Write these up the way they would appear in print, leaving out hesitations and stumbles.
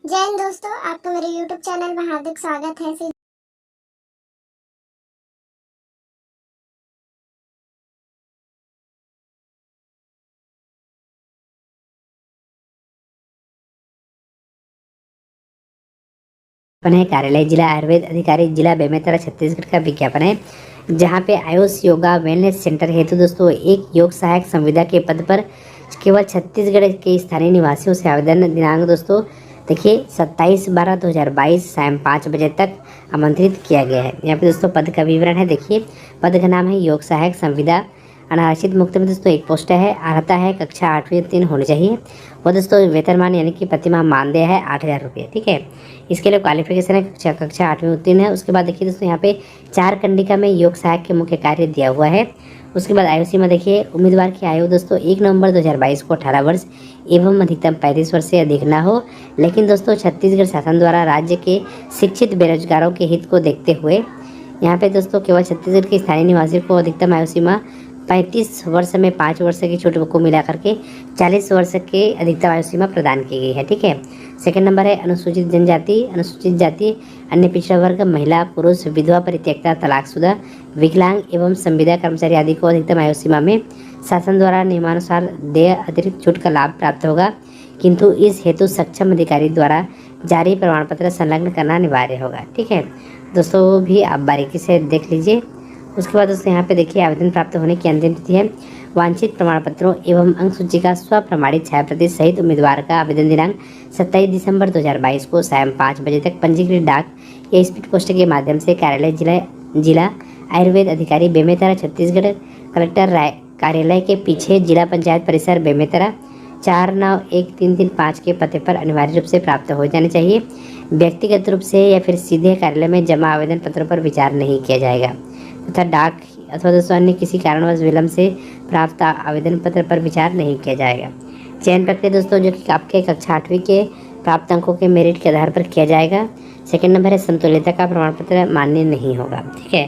जय हिंद दोस्तों, आपका मेरे YouTube चैनल में हार्दिक स्वागत है। विज्ञापन है कार्यालय जिला आयुर्वेद अधिकारी जिला बेमेतरा छत्तीसगढ़ का विज्ञापन है, जहां पे आयुष योगा वेलनेस सेंटर हेतु दोस्तों एक योग सहायक संविदा के पद पर केवल छत्तीसगढ़ के स्थानीय निवासियों से आवेदन। दिनांक दोस्तों देखिए 27/12/2022 शाम 5 बजे तक आमंत्रित किया गया है। यहाँ पे दोस्तों पद का विवरण है। देखिए पद का नाम है योग सहायक संविदा अनारक्षित मुक्त में दोस्तों एक पोस्ट है। अर्हता है कक्षा 8वीं उत्तीर्ण होनी चाहिए। वो दोस्तों वेतनमान यानी कि प्रतिमाह मानदेय है 8,000 रुपये। ठीक है, इसके लिए क्वालिफिकेशन है कक्षा 8वीं उत्तीर्ण है। उसके बाद देखिए दोस्तों यहाँ पे 4 कंडिका में योग सहायक के मुख्य कार्य दिया हुआ है। उसके बाद आयु सीमा देखिए उम्मीदवार की आयु दोस्तों 1 नवंबर 2022 को 18 वर्ष एवं अधिकतम 35 वर्ष से अधिक ना हो। लेकिन दोस्तों छत्तीसगढ़ शासन द्वारा राज्य के शिक्षित बेरोजगारों के हित को देखते हुए यहाँ पे दोस्तों केवल छत्तीसगढ़ के स्थानीय निवासियों को अधिकतम आयु सीमा 35 वर्ष में 5 वर्ष की छूट को मिला करके 40 वर्ष के अधिकतम आयु सीमा प्रदान की गई है। ठीक है, सेकंड नंबर है अनुसूचित जनजाति, अनुसूचित जाति, अन्य पिछड़ा वर्ग, महिला, पुरुष, विधवा, परित्यक्ता, तलाकशुदा, विकलांग एवं संविदा कर्मचारी आदि को अधिकतम आयु सीमा में शासन द्वारा नियमानुसार देय अतिरिक्त छूट का लाभ प्राप्त होगा, किंतु इस हेतु सक्षम अधिकारी द्वारा जारी प्रमाण पत्र संलग्न करना अनिवार्य होगा। ठीक है दोस्तों, भी आप बारीकी से देख लीजिए। उसके बाद दोस्तों यहाँ पे देखिए आवेदन प्राप्त होने की अंतिम तिथि है। वांछित प्रमाण पत्रों एवं अंक सूची का स्वप्रमाणित छायाप्रति सहित उम्मीदवार का आवेदन दिनांक 27 दिसंबर 2022 को शाम 5 बजे तक पंजीकृत डाक या स्पीड पोस्ट के माध्यम से कार्यालय जिला आयुर्वेद अधिकारी बेमेतरा छत्तीसगढ़ कलेक्टर कार्यालय के पीछे जिला पंचायत परिसर बेमेतरा 491335 के पते पर अनिवार्य रूप से प्राप्त हो जाने चाहिए। व्यक्तिगत रूप से या फिर सीधे कार्यालय में जमा आवेदन पत्रों पर विचार नहीं किया जाएगा तथा डाक अथवा दोस्तों अन्य किसी कारणवश विलंब से प्राप्त आवेदन पत्र पर विचार नहीं किया जाएगा। चयन प्रक्रिया दोस्तों जो कि आपके कक्षा 8वीं के प्राप्त अंकों के मेरिट के आधार पर किया जाएगा। सेकंड नंबर है समतुल्यता का प्रमाण पत्र मान्य नहीं होगा। ठीक है,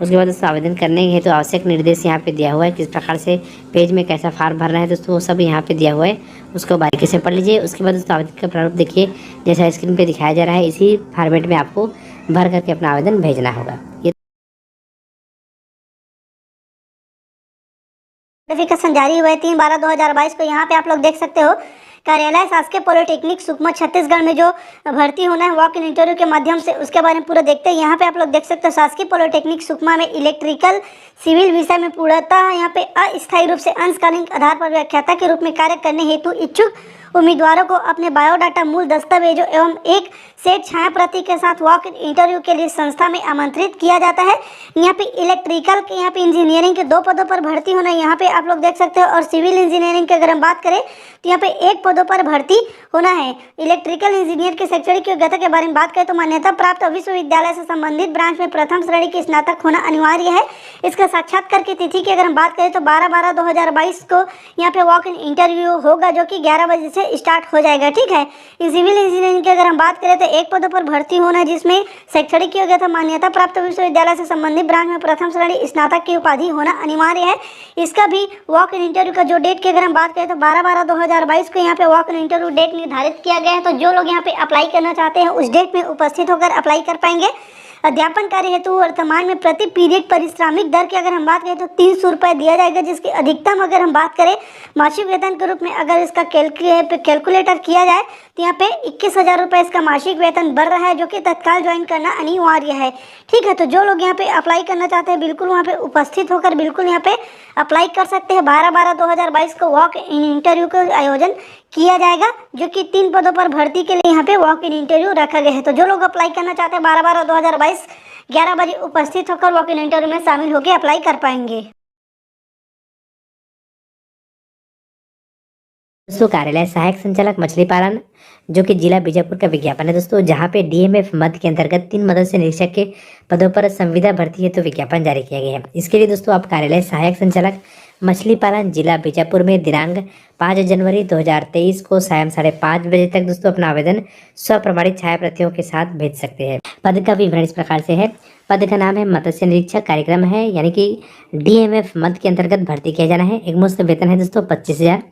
उसके बाद दोस्तों आवेदन करने के हेतु तो आवश्यक निर्देश यहाँ पे दिया हुआ है, किस प्रकार से पेज में कैसा फॉर्म भरना है दोस्तों वो सब यहाँ पे दिया हुआ है, उसको बारीकी से पढ़ लीजिए। उसके बाद दोस्तों आवेदन का प्रारूप देखिए जैसा स्क्रीन पे दिखाया जा रहा है, इसी फॉर्मेट में आपको भर करके अपना आवेदन भेजना होगा। नोटिफिकेशन जारी हुआ है 3/12/2022 को। यहाँ पे आप लोग देख सकते हो कार्यालय शासकीय पॉलिटेक्निक सुकमा छत्तीसगढ़ में जो भर्ती होना है वॉक इन इंटरव्यू के माध्यम से, उसके बारे में पूरा देखते हैं। यहाँ पे आप लोग देख सकते हो शासकीय पॉलिटेक्निक सुकमा में इलेक्ट्रिकल सिविल विषय में पूर्णतः यहाँ पे अस्थायी रूप से अंशकालीन आधार पर व्याख्याता के रूप में कार्य करने हेतु इच्छुक उम्मीदवारों को अपने बायोडाटा, मूल दस्तावेजों एवं एक सेट छाया प्रति के साथ वॉक इन इंटरव्यू के लिए संस्था में आमंत्रित किया जाता है। यहाँ पे इलेक्ट्रिकल के, यहाँ पे इंजीनियरिंग के 2 पदों पर भर्ती होना है, यहाँ पे आप लोग देख सकते हो। और सिविल इंजीनियरिंग की अगर हम बात करें तो यहाँ पे 1 पदों पर भर्ती होना है। इलेक्ट्रिकल इंजीनियर की शैक्षणिक योग्यता के बारे में बात करें तो मान्यता प्राप्त विश्वविद्यालय से संबंधित ब्रांच में प्रथम श्रेणी के स्नातक होना अनिवार्य है। इसका साक्षात्कार की तिथि की अगर हम बात करें तो 12/12/2022 को यहाँ पे वॉक इन इंटरव्यू होगा, जो कि 11 बजे से स्टार्ट हो जाएगा। ठीक है, सिविल इंजीनियरिंग की अगर हम बात करें तो 1 पदों पर भर्ती होना है, जिसमें शैक्षणिक योग्यता मान्यता प्राप्त विश्वविद्यालय से संबंधित ब्रांच में प्रथम श्रेणी स्नातक की उपाधि होना अनिवार्य है। इसका भी वॉक इन इंटरव्यू का जो डेट की अगर हम बात करें तो 12/12/2022 को यहाँ पे वॉक इन इंटरव्यू डेट निर्धारित किया गया है। तो जो लोग यहाँ पे अप्लाई करना चाहते हैं उस डेट में उपस्थित होकर अप्लाई कर पाएंगे। अध्यापन कार्य हेतु वर्तमान में प्रति पीरियड पारिश्रमिक दर की अगर हम बात करें तो 300 रुपये दिया जाएगा, जिसकी अधिकतम अगर हम बात करें मासिक वेतन के रूप में अगर इसका कैलकुलेटर किया जाए तो यहाँ पे 21,000 रुपये इसका मासिक वेतन बढ़ रहा है, जो कि तत्काल ज्वाइन करना अनिवार्य है। ठीक है, तो जो लोग यहाँ पे अप्लाई करना चाहते हैं बिल्कुल वहाँ पे उपस्थित होकर बिल्कुल यहाँ पे अप्लाई कर सकते हैं। 12/12/2022 को वॉक इन इंटरव्यू का आयोजन किया जाएगा, जो कि 3 पदों पर भर्ती के लिए यहाँ पे वॉक इन इंटरव्यू रखा गया है। तो जो लोग अप्लाई करना चाहते हैं 12/12/2022 11 बजे उपस्थित होकर वॉक इन इंटरव्यू में शामिल होकर अप्लाई कर पाएंगे। दोस्तों कार्यालय सहायक संचालक मछली पालन जो कि जिला बीजापुर का विज्ञापन है दोस्तों, जहां पे डीएमएफ मद के अंतर्गत 3 मदस्य निरीक्षक के पदों पर संविदा भर्ती है तो विज्ञापन जारी किया गया है। इसके लिए दोस्तों आप कार्यालय सहायक संचालक मछली पालन जिला बीजापुर में दिनांक 5 जनवरी 2023 को सायं 5:30 बजे तक दोस्तों अपना आवेदन स्वप्रमाणित छाया प्रतियों के साथ भेज सकते हैं। पद का विवरण इस प्रकार से है। पद का नाम है मत्स्य निरीक्षक। कार्यक्रम है यानी कि DMF मद के अंतर्गत भर्ती किया जाना है। एक मुश्त वेतन है दोस्तों 25,000।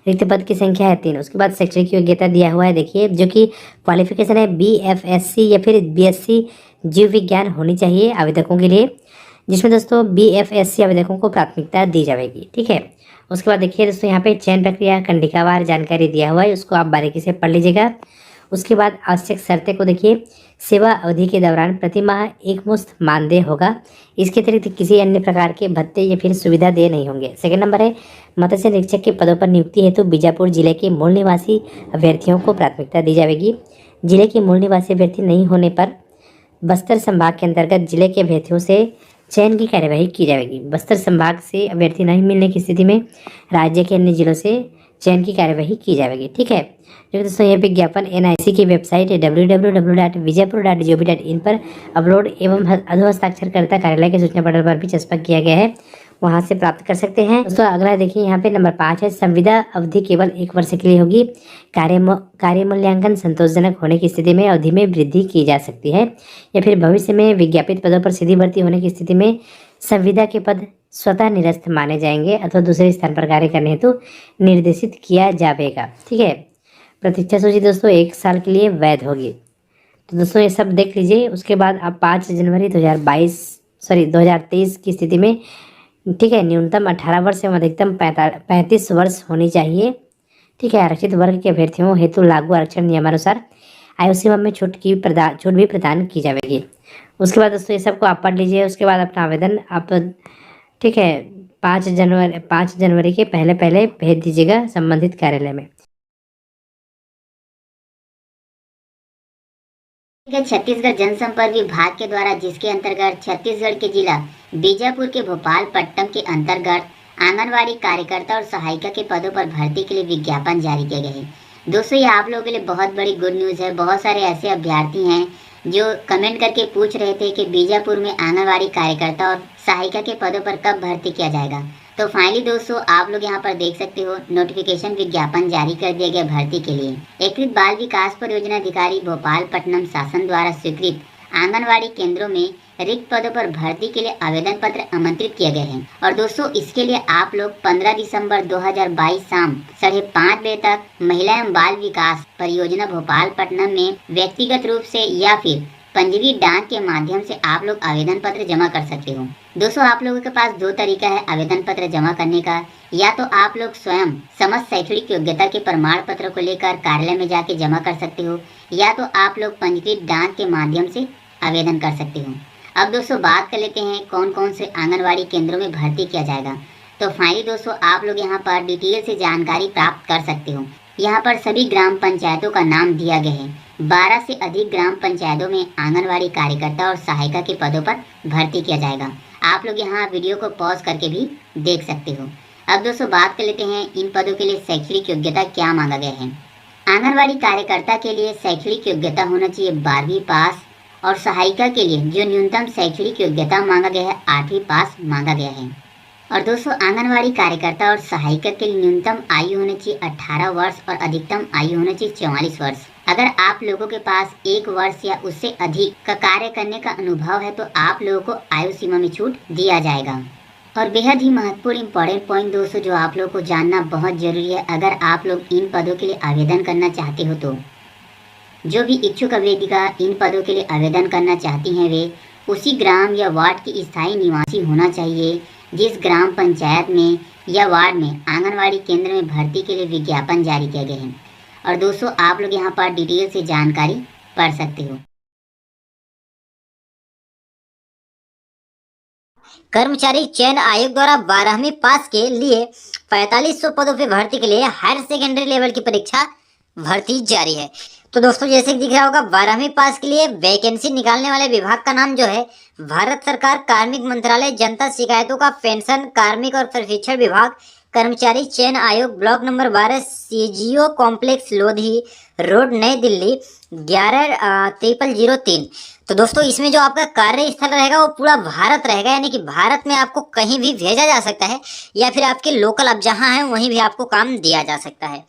रिक्त पद की संख्या है 3। उसके बाद शैक्षणिक योग्यता दिया हुआ है, देखिए, जो कि क्वालिफिकेशन है BFSC या फिर BSc जीव विज्ञान होनी चाहिए आवेदकों के लिए, जिसमें दोस्तों BFSC आवेदकों को प्राथमिकता दी जाएगी। ठीक है। उसके बाद देखिए दोस्तों यहाँ पे चयन प्रक्रिया कंडिकावार जानकारी दिया हुआ है, उसको आप बारीकी से पढ़ लीजिएगा। उसके बाद आवश्यक शर्तें को देखिए। सेवा अवधि के दौरान प्रति माह एकमुश्त मानदेय होगा। इसके अतिरिक्त किसी अन्य प्रकार के भत्ते या फिर सुविधा देय नहीं होंगे। सेकंड नंबर है मत्स्य निरीक्षक के पदों पर नियुक्ति हेतु बीजापुर जिले के मूल निवासी अभ्यर्थियों को प्राथमिकता दी जाएगी। जिले के मूल निवासी अभ्यर्थी नहीं होने पर बस्तर संभाग के अंतर्गत जिले के अभ्यर्थियों से चयन की कार्यवाही की जाएगी। बस्तर संभाग से अभ्यर्थी नहीं मिलने की स्थिति में राज्य के अन्य जिलों से चयन की कार्यवाही की जाएगी। ठीक है। जो दोस्तों यह विज्ञापन NIC की वेबसाइट www.vijaypur.gov.in पर अपलोड एवं अधोहस्ताक्षरकर्ता कार्यालय के सूचना पटल पर भी चस्पा किया गया है, वहां से प्राप्त कर सकते हैं। दोस्तों अगला देखिए यहाँ पे नंबर 5 है संविदा अवधि केवल 1 वर्ष के लिए होगी। कार्य मूल्यांकन संतोषजनक होने की स्थिति में अवधि में वृद्धि की जा सकती है या फिर भविष्य में विज्ञापित पदों पर सीधी भर्ती होने की स्थिति में संविदा के पद स्वतः निरस्त माने जाएंगे अथवा दूसरे स्थान पर कार्य करने हेतु निर्देशित किया जाएगा। ठीक है। प्रतीक्षा सूची दोस्तों 1 साल के लिए वैध होगी। तो दोस्तों ये सब देख लीजिए। उसके बाद आप 5 जनवरी 2023 की स्थिति में, ठीक है, न्यूनतम 18 वर्ष एवं अधिकतम 35 वर्ष होनी चाहिए। ठीक है। आरक्षित वर्ग के अभ्यर्थियों हेतु लागू आरक्षण नियमानुसार आयु सीमा में छूट भी प्रदान की जाएगी। उसके बाद दोस्तों ये सबको आप पढ़ लीजिए। उसके बाद अपना आवेदन आप, ठीक है, 5 जनवरी के पहले भेज दीजिएगा संबंधित कार्यालय में। छत्तीसगढ़ जनसंपर्क विभाग के द्वारा, जिसके अंतर्गत छत्तीसगढ़ के जिला बीजापुर के भोपालपट्टनम के अंतर्गत आंगनवाड़ी कार्यकर्ता और सहायिका के पदों पर भर्ती के लिए विज्ञापन जारी किए गए हैं। दोस्तों ये आप लोगों के लिए बहुत बड़ी गुड न्यूज़ है। बहुत सारे ऐसे अभ्यर्थी हैं जो कमेंट करके पूछ रहे थे कि बीजापुर में आंगनवाड़ी कार्यकर्ता और सहायिका के पदों पर कब भर्ती किया जाएगा। तो फाइनली दोस्तों आप लोग यहाँ पर देख सकते हो नोटिफिकेशन विज्ञापन जारी कर दिया गया भर्ती के लिए। एकीकृत बाल विकास परियोजना अधिकारी भोपालपट्टनम शासन द्वारा स्वीकृत आंगनवाड़ी केंद्रों में रिक्त पदों पर भर्ती के लिए आवेदन पत्र आमंत्रित किए गए हैं। और दोस्तों इसके लिए आप लोग 15 दिसंबर 2022 शाम 5:30 बजे तक महिला एवं बाल विकास परियोजना भोपालपट्टनम में व्यक्तिगत रूप से या फिर पंजीकृत डाक के माध्यम से आप लोग आवेदन पत्र जमा कर सकते हो। दोस्तों आप लोगों के पास 2 तरीका है आवेदन पत्र जमा करने का। या तो आप लोग स्वयं समस्त शैक्षणिक योग्यता के प्रमाण पत्र को लेकर कार्यालय में जाके जमा कर सकते हो, या तो आप लोग पंजीकृत डाक के माध्यम से आवेदन कर सकते हो। अब दोस्तों बात कर लेते हैं कौन कौन से आंगनवाड़ी केंद्रों में भर्ती किया जाएगा। तो फाइनली दोस्तों आप लोग यहाँ पर डिटेल से जानकारी प्राप्त कर सकते हो। यहाँ पर सभी ग्राम पंचायतों का नाम दिया गया है। 12 से अधिक ग्राम पंचायतों में आंगनवाड़ी कार्यकर्ता और सहायिका के पदों पर भर्ती किया जाएगा। आप लोग यहाँ वीडियो को पॉज करके भी देख सकते हो। अब दोस्तों बात कर लेते हैं इन पदों के लिए शैक्षणिक योग्यता क्या मांगा गया है। आंगनवाड़ी कार्यकर्ता के लिए शैक्षणिक योग्यता होना चाहिए 12वीं पास, और सहायिका के लिए जो न्यूनतम शैक्षणिक योग्यता मांगा गया है 8वीं पास मांगा गया है। और दोस्तों आंगनवाड़ी कार्यकर्ता और सहायिका के लिए न्यूनतम आयु होनी चाहिए 18 वर्ष और अधिकतम आयु होनी चाहिए 44 वर्ष। अगर आप लोगों के पास 1 वर्ष या उससे अधिक का कार्य करने का अनुभव है तो आप लोगों को आयु सीमा में छूट दिया जाएगा। और बेहद ही महत्वपूर्ण इंपॉर्टेंट पॉइंट दोस्तों जो आप लोगों को जानना बहुत जरूरी है, अगर आप लोग इन पदों के लिए आवेदन करना चाहते हो तो जो भी इच्छुक अभ्यर्थिका इन पदों के लिए आवेदन करना चाहती हैं वे उसी ग्राम या वार्ड की स्थायी निवासी होना चाहिए जिस ग्राम पंचायत में या वार्ड में आंगनवाड़ी केंद्र में भर्ती के लिए विज्ञापन जारी किए गए हैं। और दोस्तों आप लोग यहाँ पर डिटेल से जानकारी पढ़ सकते हो। कर्मचारी चयन आयोग द्वारा 12वीं पास के लिए 4500 पदों पर भर्ती के लिए हायर सेकेंडरी लेवल की परीक्षा भर्ती जारी है। तो दोस्तों जैसे कि दिख रहा होगा 12वीं पास के लिए वैकेंसी निकालने वाले विभाग का नाम जो है भारत सरकार कार्मिक मंत्रालय जनता शिकायतों का पेंशन कार्मिक और प्रशिक्षण विभाग कर्मचारी चयन आयोग, block number 12, CGO complex, Lodhi road, नई दिल्ली 11,0303। तो दोस्तों इसमें जो आपका कार्य स्थल रहेगा वो पूरा भारत रहेगा, यानी कि भारत में आपको कहीं भी भेजा जा सकता है, या फिर आपके लोकल आप जहाँ हैं वहीं भी आपको काम दिया जा सकता है।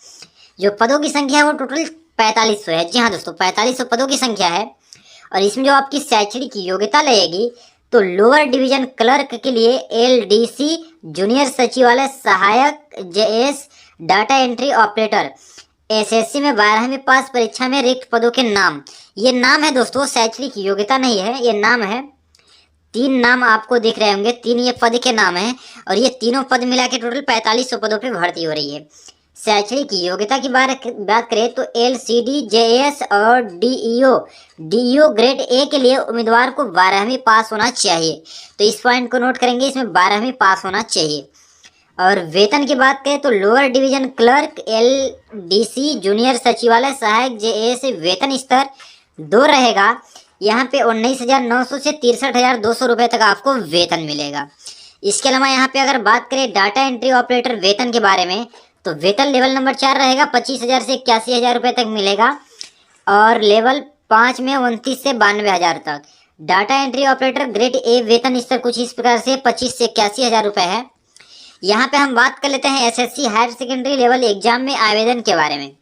जो पदों की संख्या है वो टोटल 4500 है। जी हाँ दोस्तों, 4500 पदों की संख्या है। और इसमें जो आपकी शैक्षणिक योग्यता लगेगी तो लोअर डिवीजन क्लर्क के लिए LDC, जूनियर सचिवालय सहायक, JS, data entry operator, SSC में 12वीं पास परीक्षा में रिक्त पदों के नाम। ये नाम है दोस्तों, शैक्षणिक योग्यता नहीं है, ये नाम है। 3 नाम आपको दिख रहे होंगे, 3 ये पद के नाम हैं, और ये तीनों पद मिला के टोटल 4500 पदों पे भर्ती हो रही है। शैक्षणिक योग्यता की बात करें तो LCD, JS और DEO ग्रेड A के लिए उम्मीदवार को 12वीं पास होना चाहिए। तो इस पॉइंट को नोट करेंगे, इसमें 12वीं पास होना चाहिए। और वेतन की बात करें तो lower division clerk, LDC, junior सचिवालय सहायक, JA से वेतन स्तर 2 रहेगा। यहाँ पे 19,900 से 63,200 रुपये तक आपको वेतन मिलेगा। इसके अलावा यहाँ पे अगर बात करें डाटा एंट्री ऑपरेटर वेतन के बारे में, तो वेतन लेवल नंबर 4 रहेगा, 25,000 से 81,000 रुपये तक मिलेगा। और लेवल 5 में 29 से 92,000 तक। Data entry operator grade A वेतन स्तर कुछ इस प्रकार से 25 से 81,000 रुपये है। यहाँ पे हम बात कर लेते हैं SSC higher secondary level exam में आवेदन के बारे में।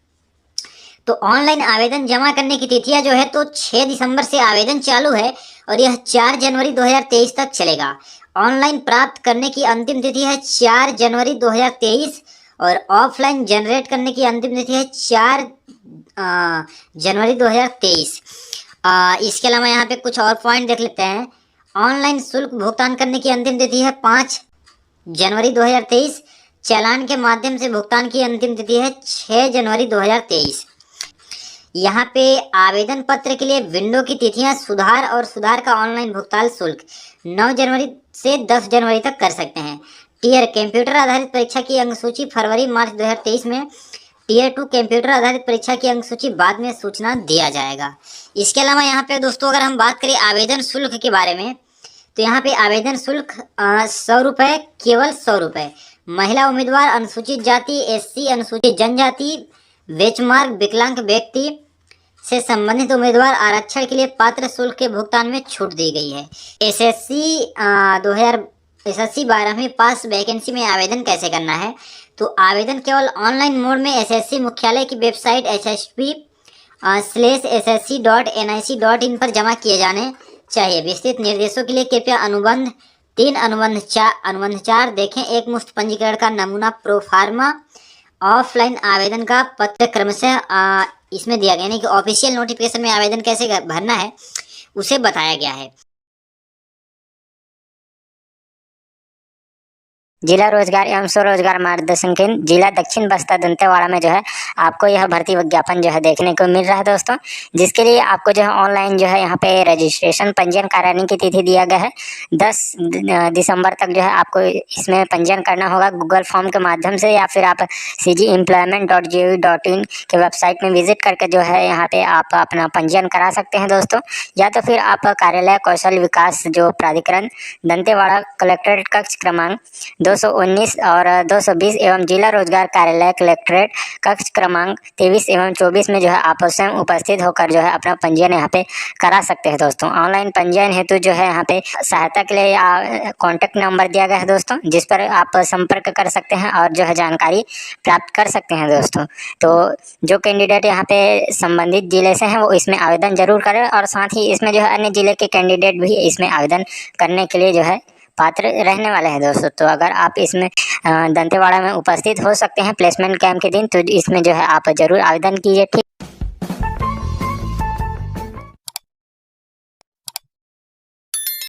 तो ऑनलाइन आवेदन जमा करने की तिथियां जो है तो 6 दिसंबर से आवेदन चालू है और यह 4 जनवरी 2023 तक चलेगा। ऑनलाइन प्राप्त करने की अंतिम तिथि है 4 जनवरी 2023 और ऑफलाइन जनरेट करने की अंतिम तिथि है 4 जनवरी 2023। इसके अलावा यहाँ पे कुछ और पॉइंट देख लेते हैं। ऑनलाइन शुल्क भुगतान करने की अंतिम तिथि है 5 जनवरी 2023। चालान के माध्यम से भुगतान की अंतिम तिथि है 6 जनवरी 2023। यहाँ पे आवेदन पत्र के लिए विंडो की तिथियां सुधार और सुधार का ऑनलाइन भुगतान शुल्क 9 जनवरी से 10 जनवरी तक कर सकते हैं। टीयर कंप्यूटर आधारित परीक्षा की अंक सूची फरवरी मार्च 2023 में। टीयर 2 कंप्यूटर आधारित परीक्षा की अंक सूची बाद में सूचना दिया जाएगा। इसके अलावा यहाँ पे दोस्तों अगर हम बात करें आवेदन शुल्क के बारे में, तो यहाँ पे आवेदन शुल्क 100 रुपये, केवल 100 रुपये। महिला उम्मीदवार, अनुसूचित जाति, SC, अनुसूचित जनजाति, बेचमार्क, विकलांग व्यक्ति से संबंधित उम्मीदवार आरक्षण के लिए पात्र शुल्क के भुगतान में छूट दी गई है। SSC 12वीं पास वैकेंसी में आवेदन कैसे करना है, तो आवेदन केवल ऑनलाइन मोड में SSC मुख्यालय की वेबसाइट hsp/ssc.nic.in पर जमा किए जाने चाहिए। विस्तृत निर्देशों के लिए कृपया अनुबंध 3 अनुबंध 4 देखें। एक मुफ्त पंजीकरण का नमूना प्रोफार्मा ऑफलाइन आवेदन का पत्र क्रमशः इसमें दिया गया, यानी कि ऑफिशियल नोटिफिकेशन में आवेदन कैसे भरना है उसे बताया गया है। जिला रोजगार एवं स्वरोजगार मार्गदर्शन केंद्र जिला दक्षिण बस्तर दंतेवाड़ा में जो है आपको यह भर्ती विज्ञापन जो है देखने को मिल रहा है दोस्तों, जिसके लिए आपको जो है ऑनलाइन जो है यहाँ पे रजिस्ट्रेशन पंजीयन कराने की तिथि दिया गया है। 10 दिसंबर तक जो है आपको इसमें पंजीयन करना होगा गूगल फॉर्म के माध्यम से, या फिर आप cgemployment.gov.in के वेबसाइट में विजिट करके जो है यहाँ पे आप अपना पंजीयन करा सकते हैं दोस्तों। या तो फिर आप कार्यालय कौशल विकास जो प्राधिकरण दंतेवाड़ा कलेक्ट्रेट कक्ष क्रमांक 219 और 220 एवं जिला रोजगार कार्यालय कलेक्ट्रेट कक्ष क्रमांक 23 एवं 24 में जो है आप स्वयं उपस्थित होकर जो है अपना पंजीयन यहाँ पे करा सकते हैं दोस्तों। ऑनलाइन पंजीयन हेतु जो है यहाँ पे सहायता के लिए कॉन्टैक्ट नंबर दिया गया है दोस्तों, जिस पर आप संपर्क कर सकते हैं और जो है जानकारी प्राप्त कर सकते हैं दोस्तों। तो जो कैंडिडेट यहाँ पे संबंधित जिले से हैं वो इसमें आवेदन जरूर करें, और साथ ही इसमें जो है अन्य जिले के कैंडिडेट भी इसमें आवेदन करने के लिए जो है पात्र रहने वाले हैं दोस्तों। तो अगर आप इसमें दंतेवाड़ा में उपस्थित हो सकते हैं प्लेसमेंट कैंप के दिन, तो इसमें जो है आप जरूर आवेदन कीजिए। ठीक।